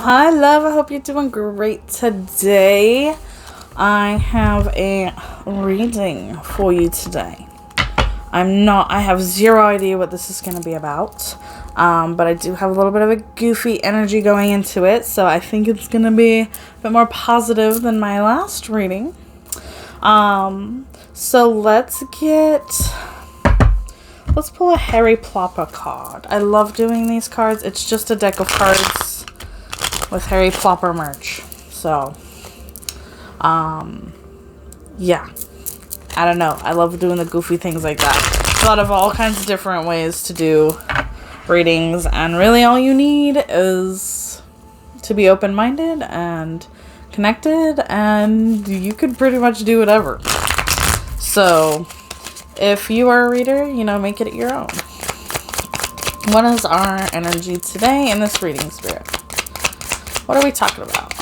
Hi, love. I hope you're doing great today. I have a reading for you today. I have zero idea what this is going to be about. But I do have a little bit of a goofy energy going into it. So I think it's going to be a bit more positive than my last reading. So let's pull a Harry Plopper card. I love doing these cards. It's just a deck of cards with Harry Plopper merch. So, yeah. I don't know. I love doing the goofy things like that. Thought of all kinds of different ways to do readings, and really all you need is to be open-minded and connected, and you could pretty much do whatever. So, if you are a reader, make it your own. What is our energy today in this reading, Spirit? What are we talking about?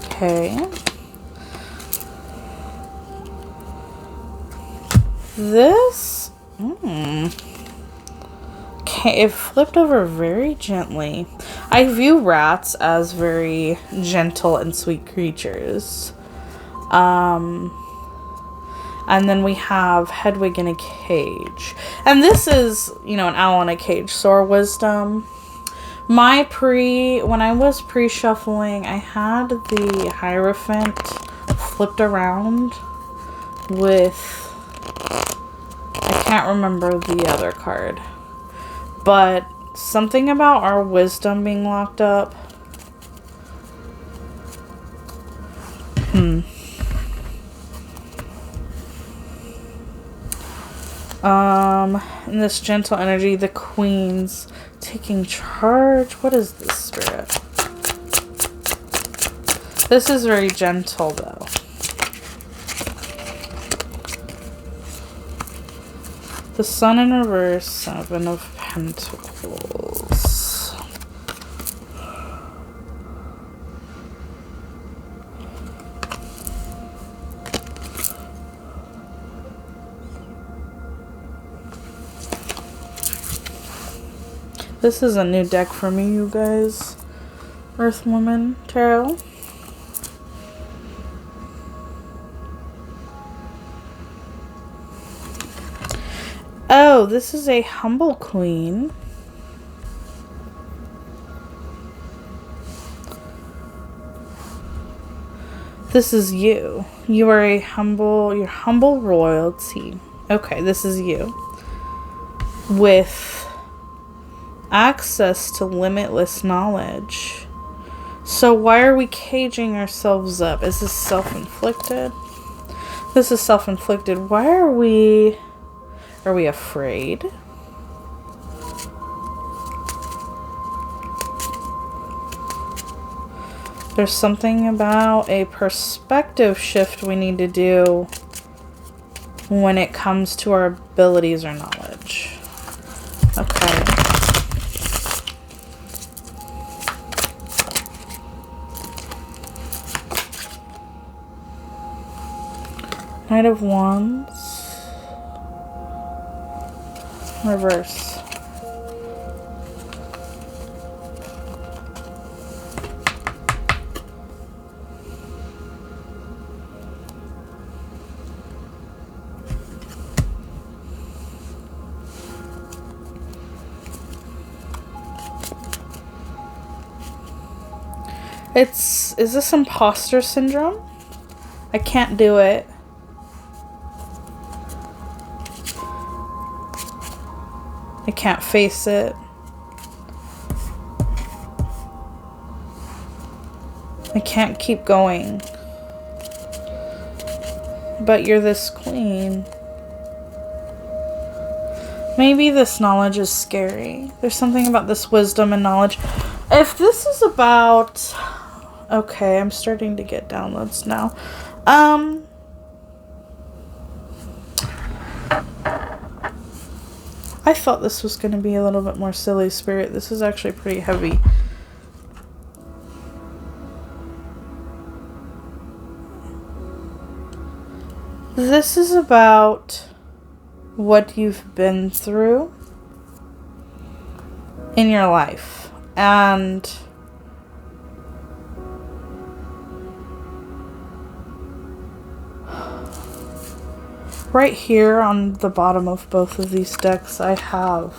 Okay. This, okay, it flipped over very gently. I view rats as very gentle and sweet creatures. And then we have Hedwig in a cage. And this is, an owl in a cage. So our wisdom. When I was pre-shuffling, I had the Hierophant flipped around with, I can't remember the other card. But something about our wisdom being locked up. In this gentle energy, the Queen's taking charge. What is this, Spirit? This is very gentle, though. The Sun in reverse, Seven of Pentacles. This is a new deck for me, you guys. Earth Woman Tarot. Oh, this is a humble queen. This is you. You are you're humble royalty. Okay, this is you. With access to limitless knowledge. So why are we caging ourselves up? Is this self-inflicted? This is self-inflicted. Why are we afraid? There's something about a perspective shift we need to do when it comes to our abilities or knowledge. Okay. Knight of Wands. Reverse. Is this imposter syndrome? I can't do it. I can't face it. I can't keep going. But you're this queen. Maybe this knowledge is scary. There's something about this wisdom and knowledge. If this is about... Okay, I'm starting to get downloads now. I thought this was going to be a little bit more silly, Spirit. This is actually pretty heavy. This is about what you've been through in your life. And right here on the bottom of both of these decks, I have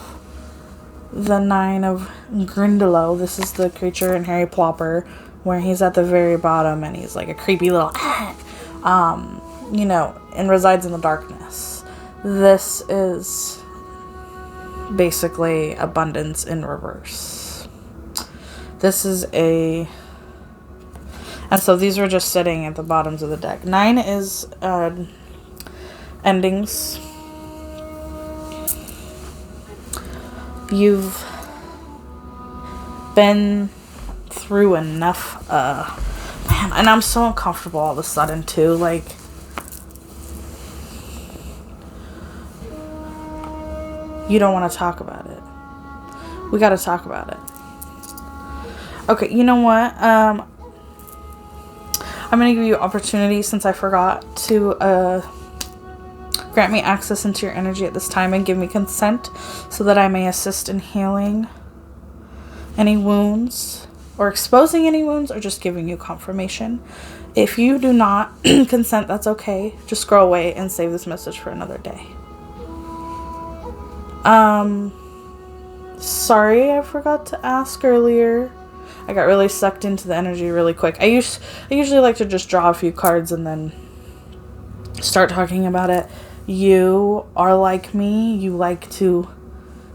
the Nine of Grindylow. This is the creature in Harry Plopper, where he's at the very bottom and he's like a creepy little, you know, and resides in the darkness. This is basically abundance in reverse. This is and so these are just sitting at the bottoms of the deck. 9 is endings. You've been through enough, man, and I'm so uncomfortable all of a sudden too, like, you don't want to talk about it. We got to talk about it. Okay, you know what, I'm going to give you opportunity, since I forgot to, grant me access into your energy at this time and give me consent so that I may assist in healing any wounds or exposing any wounds or just giving you confirmation. If you do not consent, that's okay. Just scroll away and save this message for another day. Sorry, I forgot to ask earlier. I got really sucked into the energy really quick. I usually like to just draw a few cards and then start talking about it. You are like me. You like to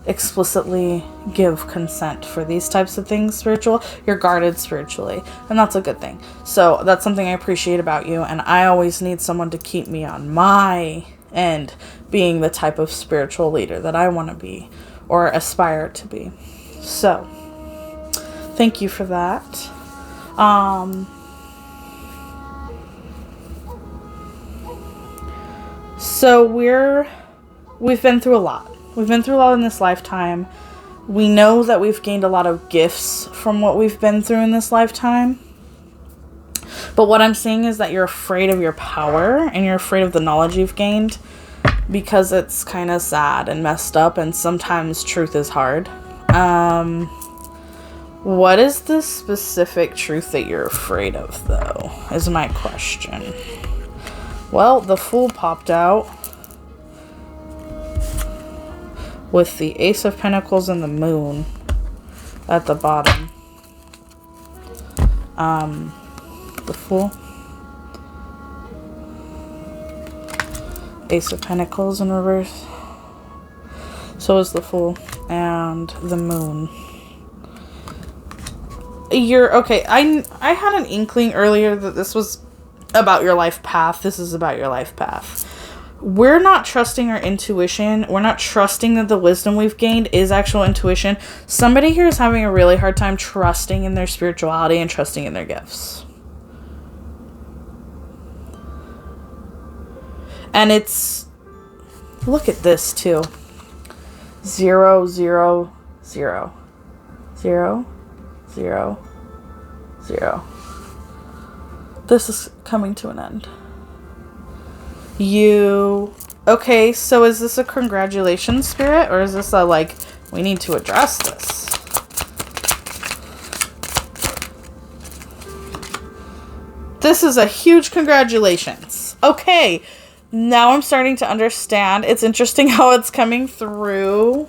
explicitly give consent for these types of things spiritual. You're guarded spiritually, and that's a good thing. So that's something I appreciate about you, and I always need someone to keep me on my end, being the type of spiritual leader that I want to be or aspire to be. So thank you for that. So we've been through a lot. We've been through a lot in this lifetime. We know that we've gained a lot of gifts from what we've been through in this lifetime. But what I'm seeing is that you're afraid of your power and you're afraid of the knowledge you've gained because it's kind of sad and messed up, and sometimes truth is hard. What is the specific truth that you're afraid of, though, is my question. Well, the Fool popped out with the Ace of Pentacles and the Moon at the bottom. The Fool. Ace of Pentacles in reverse. So is the Fool and the Moon. Okay. I had an inkling earlier that this was about your life path. This is about your life path. We're not trusting our intuition. We're not trusting that the wisdom we've gained is actual intuition. Somebody here is having a really hard time trusting in their spirituality and trusting in their gifts. And look at this too. 0, 0, 0. 0, 0, 0. This is coming to an end. Okay, so is this a congratulations spirit, or is this a, like, we need to address this? This is a huge congratulations. Okay, now I'm starting to understand. It's interesting how it's coming through.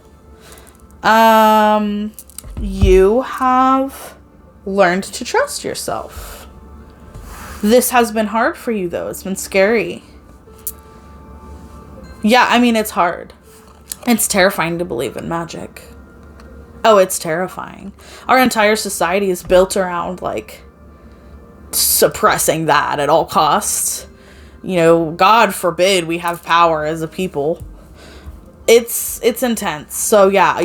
You have learned to trust yourself. This has been hard for you, though. It's been scary. Yeah, I mean, it's hard. It's terrifying to believe in magic. Oh, it's terrifying. Our entire society is built around, like, suppressing that at all costs. You know, God forbid we have power as a people. It's intense. So, yeah,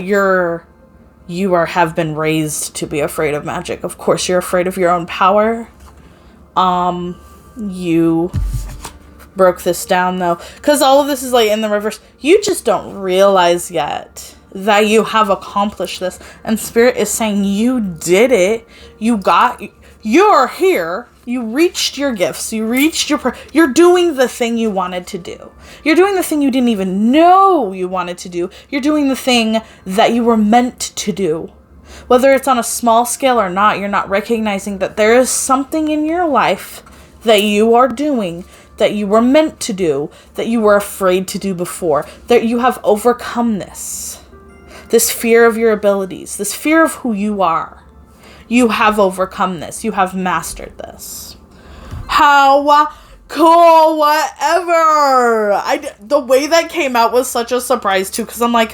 you have been raised to be afraid of magic. Of course, you're afraid of your own power. You broke this down, though, because all of this is, like, in the reverse. You just don't realize yet that you have accomplished this, and Spirit is saying you did it. You're here. You reached your gifts. You reached you're doing the thing you wanted to do. You're doing the thing you didn't even know you wanted to do. You're doing the thing that you were meant to do. Whether it's on a small scale or not, you're not recognizing that there is something in your life that you are doing, that you were meant to do, that you were afraid to do before, that you have overcome this fear of your abilities, this fear of who you are. You have overcome this. You have mastered this. How cool, whatever. The way that came out was such a surprise too, because I'm like,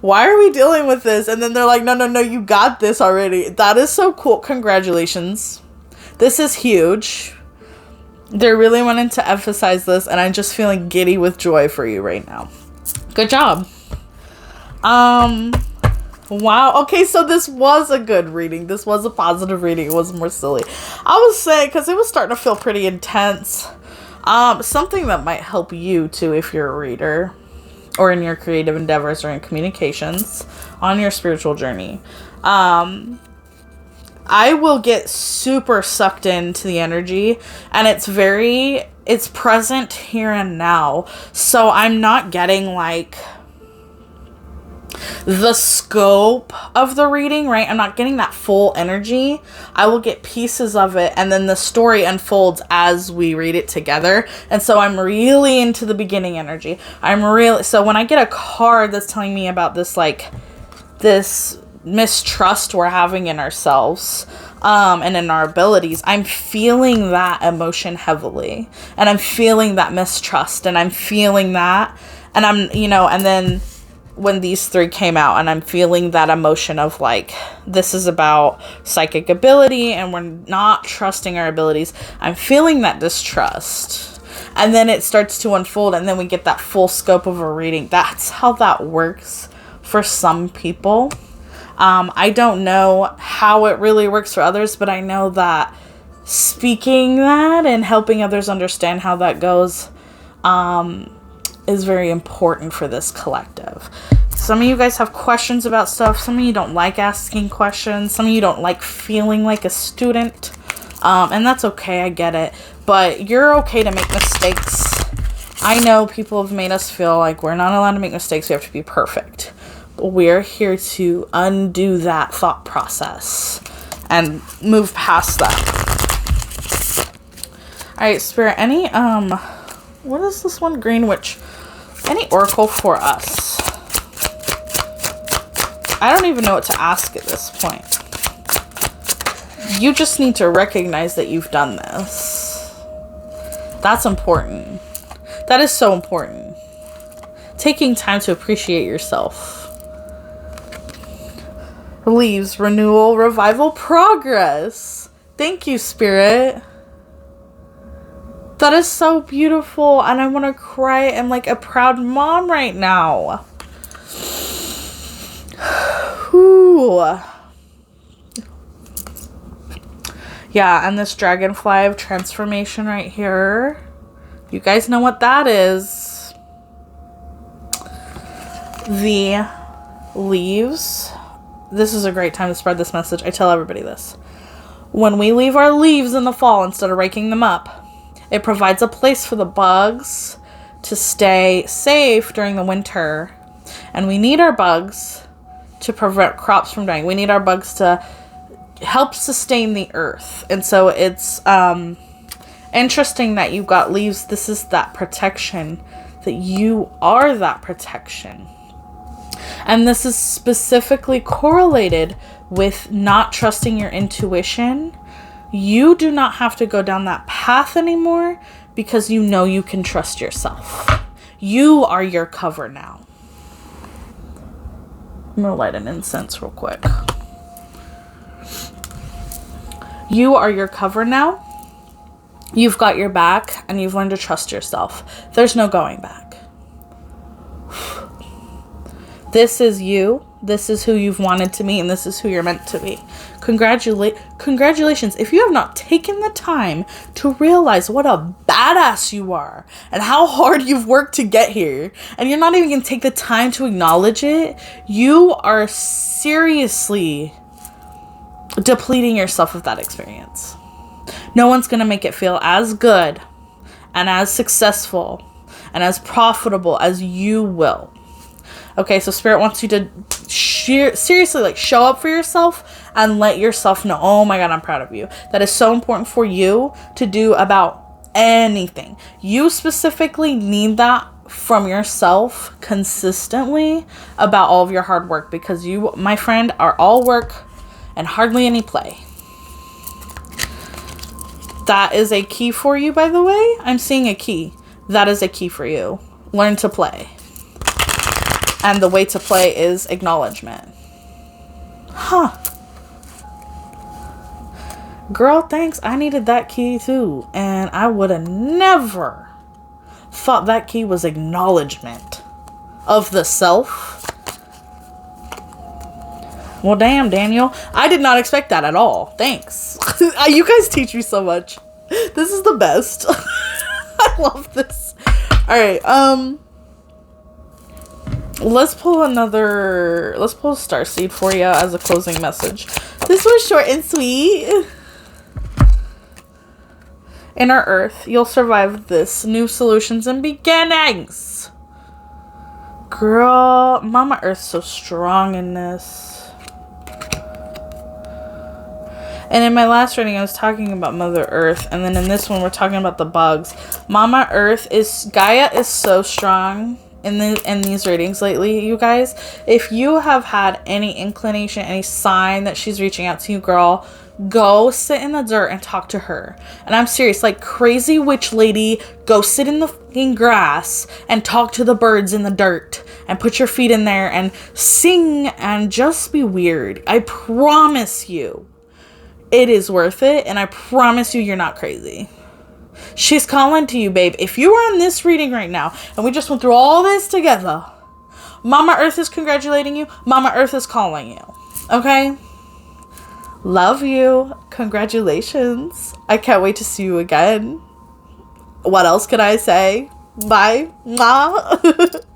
why are we dealing with this? And then they're like, no, you got this already. That is so cool. Congratulations. This is huge. They're really wanting to emphasize this, and I'm just feeling giddy with joy for you right now. Good job. Wow. Okay, so this was a good reading. This was a positive reading. It wasn't more silly. I was saying, because it was starting to feel pretty intense. Something that might help you, too, if you're a reader, or in your creative endeavors, or in communications, on your spiritual journey. I will get super sucked into the energy, and it's present here and now. So I'm not getting, like, the scope of the reading, right? I'm not getting that full energy. I will get pieces of it, and then the story unfolds as we read it together. And so I'm really into the beginning energy. So when I get a card that's telling me about this, like, this mistrust we're having in ourselves, and in our abilities, I'm feeling that emotion heavily, and I'm feeling that mistrust, and I'm feeling that, and and then when these three came out, and I'm feeling that emotion of, like, this is about psychic ability and we're not trusting our abilities. I'm feeling that distrust, and then it starts to unfold, and then we get that full scope of a reading. That's how that works for some people. I don't know how it really works for others, but I know that speaking that and helping others understand how that goes is very important for this collective. Some of you guys have questions about stuff. Some of you don't like asking questions. Some of you don't like feeling like a student. And that's okay. I get it. But you're okay to make mistakes. I know people have made us feel like we're not allowed to make mistakes. We have to be perfect. But we're here to undo that thought process and move past that. All right, Spirit, any, what is this one? Green Witch. Any oracle for us? I don't even know what to ask at this point. You just need to recognize that you've done this. That's important. That is so important. Taking time to appreciate yourself. Leaves, renewal, revival, progress. Thank you, Spirit. That is so beautiful, and I want to cry. I'm like a proud mom right now. Ooh. Yeah, and this dragonfly of transformation right here. You guys know what that is. The leaves. This is a great time to spread this message. I tell everybody this. When we leave our leaves in the fall instead of raking them up, it provides a place for the bugs to stay safe during the winter. And we need our bugs to prevent crops from dying. We need our bugs to help sustain the earth. And so it's interesting that you've got leaves. This is that protection, that you are that protection. And this is specifically correlated with not trusting your intuition. You do not have to go down that path anymore because you know you can trust yourself. You are your cover now. I'm going to light an incense real quick. You are your cover now. You've got your back, and you've learned to trust yourself. There's no going back. This is you. This is who you've wanted to be, and this is who you're meant to be. Congratulations. If you have not taken the time to realize what a badass you are and how hard you've worked to get here, and you're not even going to take the time to acknowledge it, you are seriously depleting yourself of that experience. No one's going to make it feel as good and as successful and as profitable as you will. Okay, so Spirit wants you to seriously, like, show up for yourself and let yourself know, oh my God, I'm proud of you. That is so important for you to do about anything. You specifically need that from yourself consistently about all of your hard work, because you, my friend, are all work and hardly any play. That is a key for you, by the way. I'm seeing a key. That is a key for you. Learn to play. And the way to play is acknowledgement. Huh. Girl, thanks. I needed that key too. And I would have never thought that key was acknowledgement of the self. Well, damn, Daniel. I did not expect that at all. Thanks. You guys teach me so much. This is the best. I love this. All right. Let's pull a starseed for you as a closing message. This was short and sweet. Inner Earth, you'll survive this. New solutions and beginnings. Girl, Mama Earth's so strong in this. And in my last reading, I was talking about Mother Earth. And then in this one, we're talking about the bugs. Mama Earth Gaia is so strong in these readings lately, you guys. If you have had any inclination, any sign that she's reaching out to you, girl, go sit in the dirt and talk to her. And I'm serious, like crazy witch lady, go sit in the fucking grass and talk to the birds in the dirt and put your feet in there and sing and just be weird. I promise you, it is worth it. And I promise you, you're not crazy. She's calling to you, babe. If you are in this reading right now and we just went through all this together, Mama Earth is congratulating you. Mama Earth is calling you. Okay? Love you. Congratulations. I can't wait to see you again. What else could I say? Bye. Mwah.